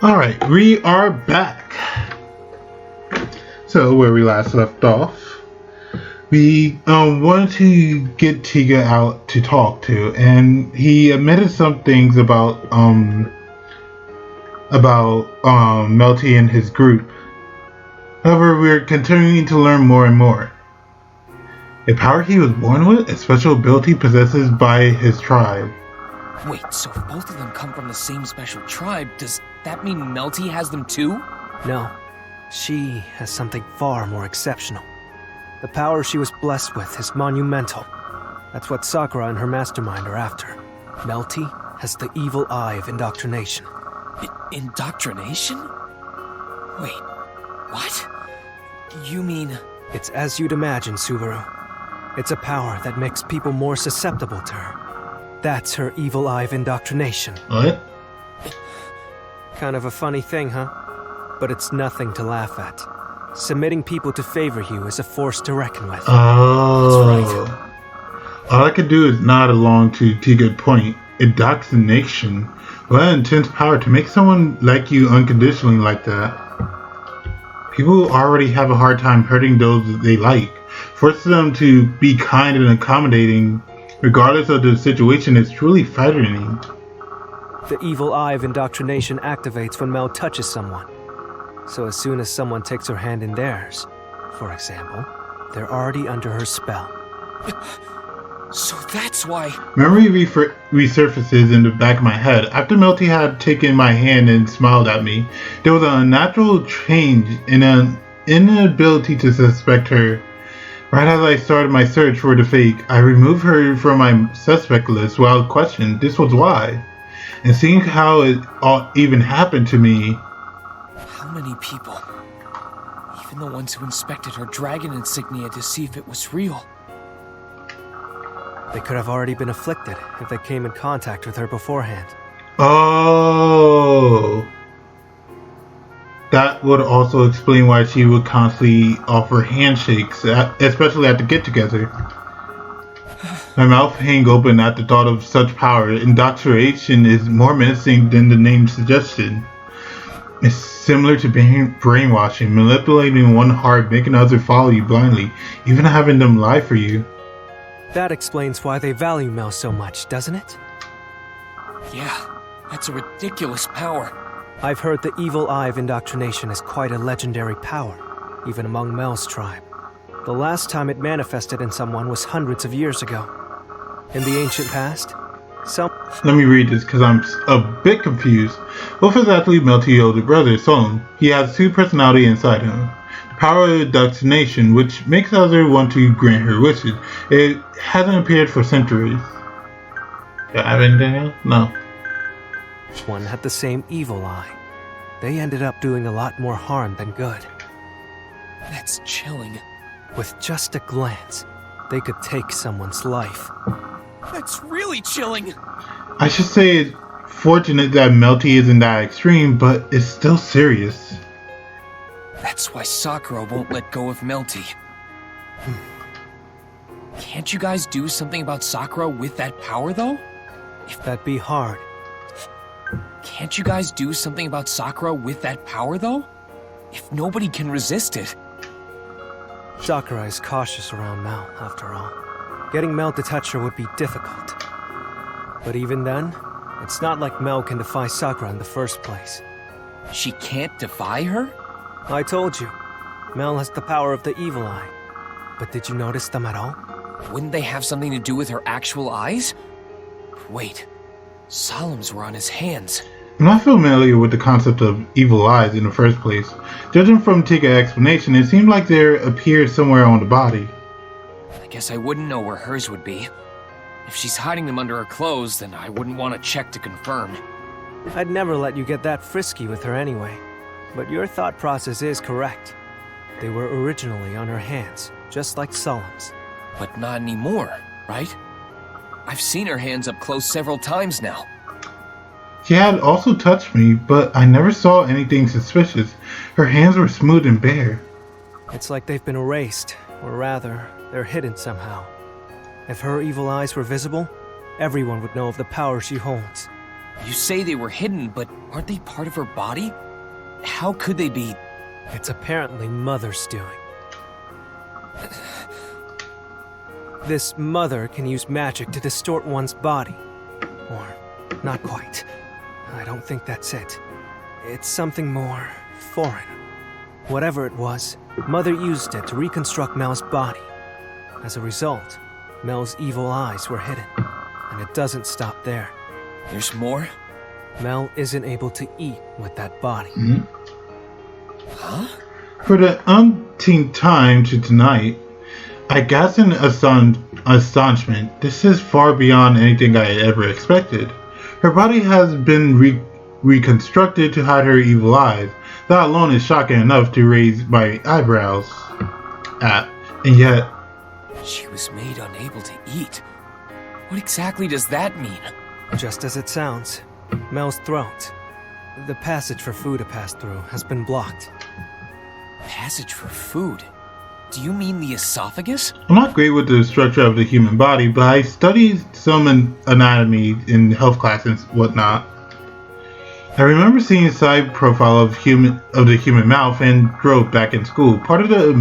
Alright, we are back. So, where we last left off, we wanted to get Tiga out to talk to, and he admitted some things about Melty and his group. However, we're continuing to learn more and more. A power he was born with, a special ability possessed by his tribe. Wait, so if both of them come from the same special tribe, does that mean Melty has them too? No. She has something far more exceptional. The power she was blessed with is monumental. That's what Sakura and her mastermind are after. Melty has the evil eye of indoctrination. Indoctrination? Wait, what? You mean... It's as you'd imagine, Subaru. It's a power that makes people more susceptible to her. That's her evil eye of indoctrination. What? Kind of a funny thing, huh? But it's nothing to laugh at. Submitting people to favor you is a force to reckon with. Oh. That's right. All I could do is nod along to Tiga's point. Indoctrination. What an intense power to make someone like you unconditionally like that. People already have a hard time hurting those that they like. Forcing them to be kind and accommodating, regardless of the situation, is truly frightening. The evil eye of indoctrination activates when Mel touches someone. So as soon as someone takes her hand in theirs, for example, they're already under her spell. So that's why... Memory resurfaces in the back of my head. After Melty had taken my hand and smiled at me, there was an unnatural change in an inability to suspect her. Right as I started my search for the fake, I removed her from my suspect list without question. This was why. And seeing how it all even happened to me... How many people? Even the ones who inspected her dragon insignia to see if it was real. They could have already been afflicted if they came in contact with her beforehand. Oh... That would also explain why she would constantly offer handshakes, especially at the get-together. My mouth hang open at the thought of such power. Indoctrination is more menacing than the name suggested. It's similar to brainwashing, manipulating one heart, making others follow you blindly, even having them lie for you. That explains why they value Mel so much, doesn't it? Yeah, that's a ridiculous power. I've heard the evil eye of indoctrination is quite a legendary power, even among Mel's tribe. The last time it manifested in someone was hundreds of years ago. In the ancient past, Let me read this because I'm a bit confused. Both his athlete Melty's older brother, Solon, he has two personalities inside him. The power of indoctrination, which makes others want to grant her wishes. It hasn't appeared for centuries. Do I have anything else? No. One had the same evil eye. They ended up doing a lot more harm than good. That's chilling. With just a glance, they could take someone's life. That's really chilling! I should say it's fortunate that Melty isn't that extreme, but it's still serious. That's why Sakura won't let go of Melty. Can't you guys do something about Sakura with that power, though? That'd be hard. Can't you guys do something about Sakura with that power, though? If nobody can resist it. Sakura is cautious around Mel, after all. Getting Mel to touch her would be difficult. But even then, it's not like Mel can defy Sakura in the first place. She can't defy her? I told you, Mel has the power of the evil eye. But did you notice them at all? Wouldn't they have something to do with her actual eyes? Wait, Solemn's were on his hands. I'm not familiar with the concept of evil eyes in the first place. Judging from Tiga's explanation, it seemed like they appeared somewhere on the body. I guess I wouldn't know where hers would be. If she's hiding them under her clothes, then I wouldn't want to check to confirm. I'd never let you get that frisky with her anyway. But your thought process is correct. They were originally on her hands, just like Solemn's. But not anymore, right? I've seen her hands up close several times now. She had also touched me, but I never saw anything suspicious. Her hands were smooth and bare. It's like they've been erased, or rather, they're hidden somehow. If her evil eyes were visible, everyone would know of the power she holds. You say they were hidden, but aren't they part of her body? How could they be? It's apparently Mother's doing. This Mother can use magic to distort one's body. Or, not quite. I don't think that's it. It's something more foreign. Whatever it was, Mother used it to reconstruct Mel's body. As a result, Mel's evil eyes were hidden. And it doesn't stop there. There's more? Mel isn't able to eat with that body. Mhm. Huh? For the umpteenth time to tonight, I gasped in astonishment. This is far beyond anything I had ever expected. Her body has been reconstructed to hide her evil eyes. That alone is shocking enough to raise my eyebrows at. And yet, She was made unable to eat. What exactly does that mean? Just as it sounds, Mel's throat, the passage for food to pass through, has been blocked. Passage for food? Do you mean the esophagus? I'm not great with the structure of the human body, but I studied some anatomy in health class and whatnot. I remember seeing a side profile of the human mouth and throat back in school, part of the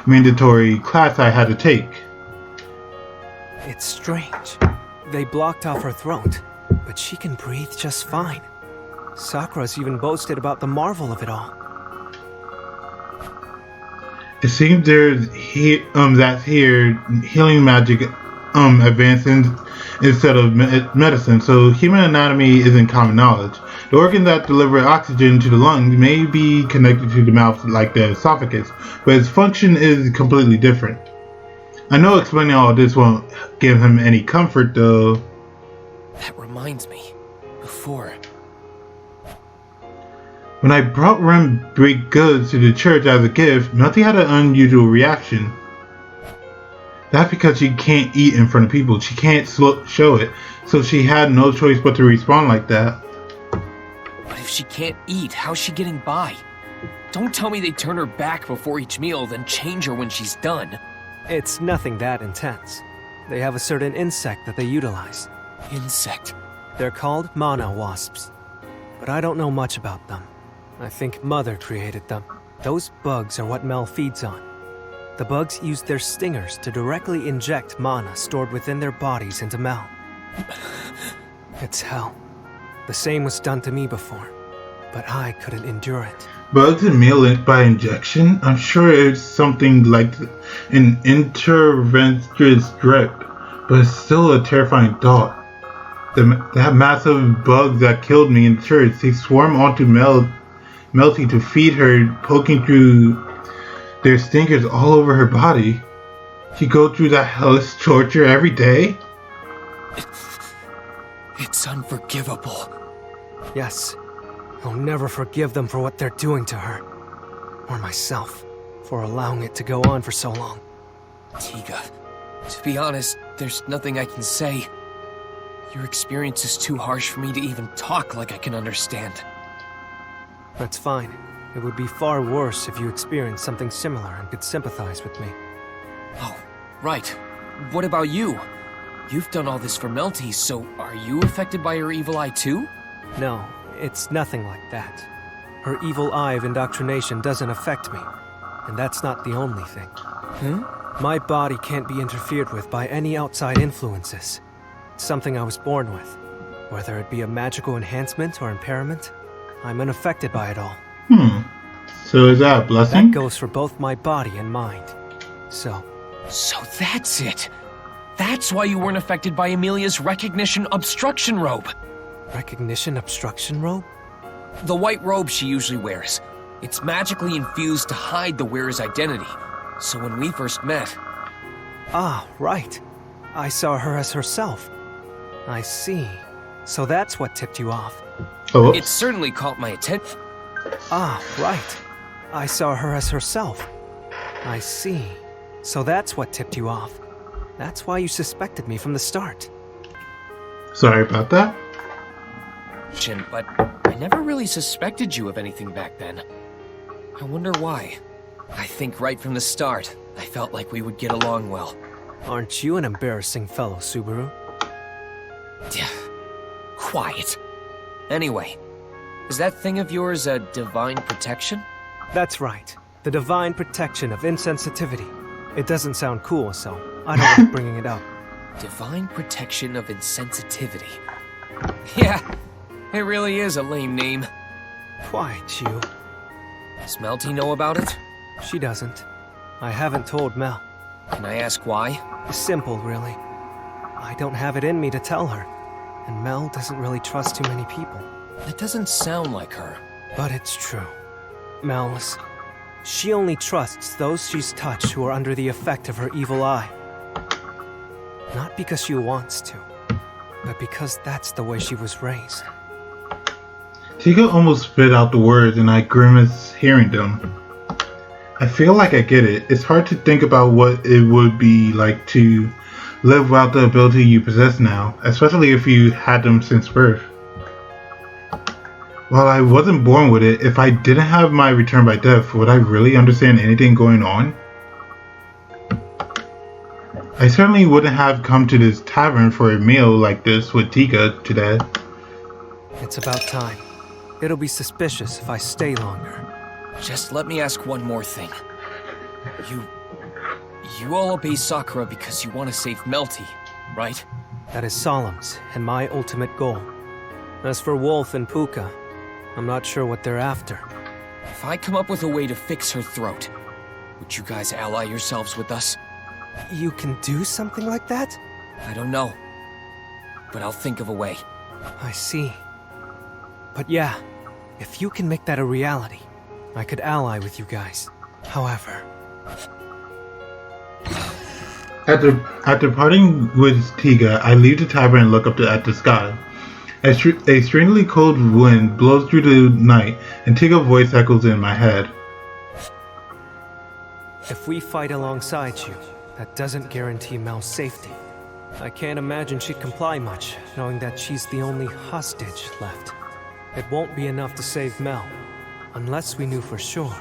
mandatory class I had to take. It's strange. They blocked off her throat, but she can breathe just fine. Sakura's even boasted about the marvel of it all. It seems there's healing magic advances instead of medicine, so human anatomy isn't common knowledge. The organ that delivers oxygen to the lungs may be connected to the mouth like the esophagus, but its function is completely different. I know explaining all this won't give him any comfort, though. That reminds me. Before, When I brought Rem baked goods to the church as a gift, Melty had an unusual reaction. That's because she can't eat in front of people. She can't show it, so she had no choice but to respond like that. but if she can't eat, how's she getting by? Don't tell me they turn her back before each meal, then change her when she's done. It's nothing that intense. They have a certain insect that they utilize. Insect. They're called mana wasps. But I don't know much about them. I think Mother created them. Those bugs are what Mel feeds on. The bugs use their stingers to directly inject mana stored within their bodies into Mel. It's hell. The same was done to me before, but I couldn't endure it. Bugs and meal by injection? I'm sure it's something like an intravenous drip, but it's still a terrifying thought. That massive bug that killed me in church, they swarm onto Melty to feed her, poking through their stinkers all over her body. She go through that hellish torture every day? It's unforgivable. Yes, I'll never forgive them for what they're doing to her. Or myself, for allowing it to go on for so long. Tiga, to be honest, there's nothing I can say. Your experience is too harsh for me to even talk like I can understand. That's fine. It would be far worse if you experienced something similar and could sympathize with me. Oh, right. What about you? You've done all this for Melty, so are you affected by her evil eye too? No, it's nothing like that. Her evil eye of indoctrination doesn't affect me. And that's not the only thing. My body can't be interfered with by any outside influences. It's something I was born with. Whether it be a magical enhancement or impairment, I'm unaffected by it all. So is that a blessing? That goes for both my body and mind. So that's it. That's why you weren't affected by Amelia's recognition obstruction robe. recognition obstruction robe? The white robe she usually wears. It's magically infused to hide the wearer's identity. So when we first met... Ah, right. I saw her as herself. I see. So that's what tipped you off. Oh, It certainly caught my attention. Ah, right. I saw her as herself. I see. So that's what tipped you off. That's why you suspected me from the start. sorry about that. But I never really suspected you of anything back then. I wonder why. I think right from the start, I felt like we would get along well. Aren't you an embarrassing fellow, Subaru? quiet. Anyway, is that thing of yours a divine protection? That's right. The divine protection of insensitivity. It doesn't sound cool, so I don't like bringing it up. Divine protection of insensitivity. Yeah, it really is a lame name. Quiet, you. Does Melty know about it? She doesn't. I haven't told Mel. Can I ask why? Simple, really. I don't have it in me to tell her. And Mel doesn't really trust too many people. That doesn't sound like her. But it's true. Mel's... She only trusts those she's touched who are under the effect of her evil eye. Not because she wants to, but because that's the way she was raised. Tiga almost spit out the words and I grimaced hearing them. I feel like I get it. It's hard to think about what it would be like to live without the ability you possess now, especially if you had them since birth. While I wasn't born with it, if I didn't have my return by death, would I really understand anything going on? I certainly wouldn't have come to this tavern for a meal like this with Tiga today. It's about time. It'll be suspicious if I stay longer. Just let me ask one more thing. You all obey Sakura because you want to save Melty, right? That is Solemn's and my ultimate goal. As for Wolf and Puka, I'm not sure what they're after. If I come up with a way to fix her throat, would you guys ally yourselves with us? You can do something like that? I don't know, but I'll think of a way. I see. But yeah, if you can make that a reality, I could ally with you guys. However... After parting with Tiga, I leave the tavern and look up at the sky. A strangely cold wind blows through the night, and Tiga's voice echoes in my head. If we fight alongside you, that doesn't guarantee Mel's safety. I can't imagine she'd comply much, knowing that she's the only hostage left. It won't be enough to save Mel. Unless we knew for sure,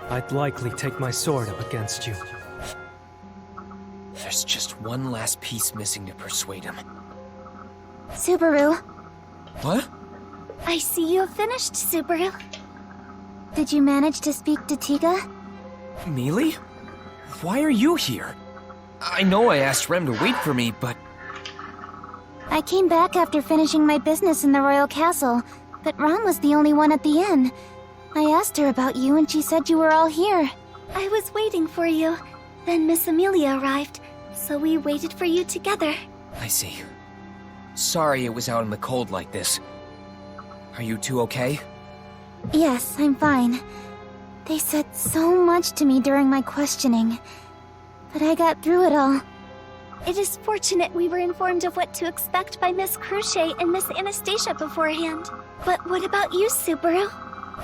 I'd likely take my sword up against you. There's just one last piece missing to persuade him. Subaru, What? I see you have finished, Subaru. Did you manage to speak to Tiga? Mealy? Why are you here? I know I asked Rem to wait for me, but... I came back after finishing my business in the royal castle, but Ron was the only one at the inn. I asked her about you and she said you were all here. I was waiting for you. Then Miss Amelia arrived, so we waited for you together. I see. Sorry it was out in the cold like this. Are you two okay? Yes, I'm fine. They said so much to me during my questioning, but I got through it all. It is fortunate we were informed of what to expect by Miss Crochet and Miss Anastasia beforehand. But what about you, Subaru?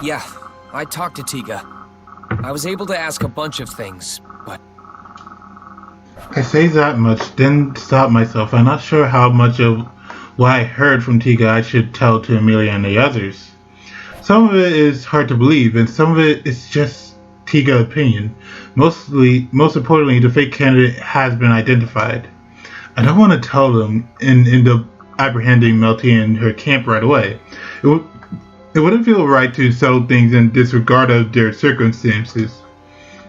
Yeah, I talked to Tiga. I was able to ask a bunch of things, but... I say that much, then stop myself. I'm not sure how much of what I heard from Tiga I should tell to Amelia and the others. Some of it is hard to believe, and some of it is just Tiga's opinion. Most importantly, the fake candidate has been identified. I don't want to tell them and end up apprehending Melty and her camp right away. It wouldn't feel right to settle things in disregard of their circumstances.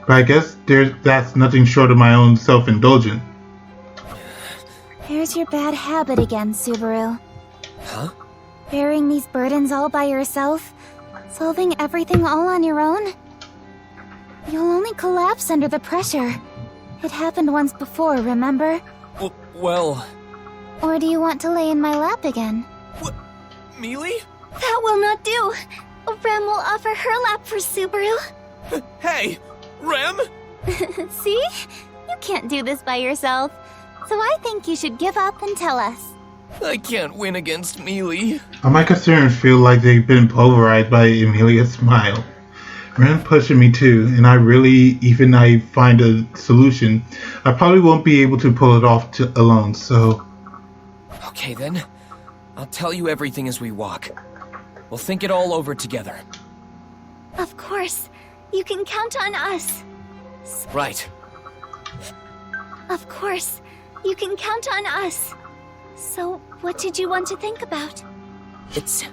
But I guess that's nothing short of my own self-indulgence. Here's your bad habit again, Subaru. Huh? Bearing these burdens all by yourself? Solving everything all on your own? You'll only collapse under the pressure. It happened once before, remember? Well... Or do you want to lay in my lap again? What? Mealy? That will not do! Rem will offer her lap for Subaru. Hey! Rem? See? You can't do this by yourself. So I think you should give up and tell us. I can't win against Mealy. All my concerns feel like they've been pulverized by Amelia's smile. Ren pushing me too, and even I find a solution, I probably won't be able to pull it off alone, so... Okay then. I'll tell you everything as we walk. We'll think it all over together. Of course. You can count on us. Right. Of course. You can count on us. So, what did you want to think about? It's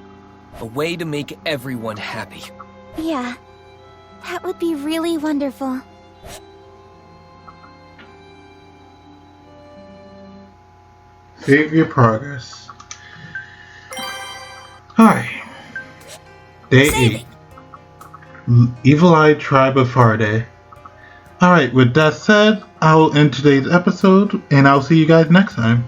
a way to make everyone happy. Yeah, that would be really wonderful. Save your progress. Hi. Day 8. Evil-Eyed Tribe of Faraday. Alright, with that said, I will end today's episode, and I'll see you guys next time.